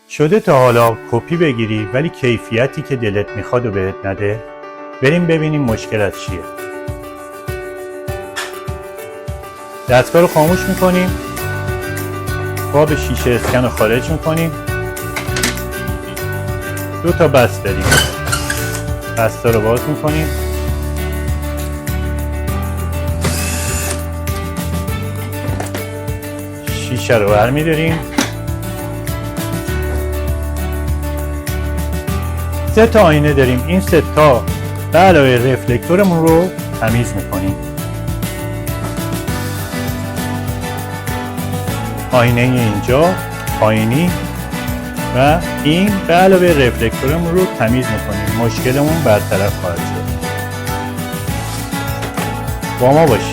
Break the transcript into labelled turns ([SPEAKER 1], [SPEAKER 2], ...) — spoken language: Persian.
[SPEAKER 1] شده تا حالا کپی بگیری ولی کیفیتی که دلت میخواد و بهت نده؟ بریم ببینیم مشکلت چیه. دستگاه رو خاموش میکنیم، باب شیشه اسکن رو خارج میکنیم، 2 تا بست داریم، بسته رو باز میکنیم، شیشه رو برمیداریم، 3 تا آینه داریم. این 3 تا به علاوه رفلکتورمون رو تمیز میکنیم. آینه اینجا پایینی و این به علاوه رفلکتورمون رو تمیز میکنیم. مشکلمون برطرف خواهد شد. با ما باشید.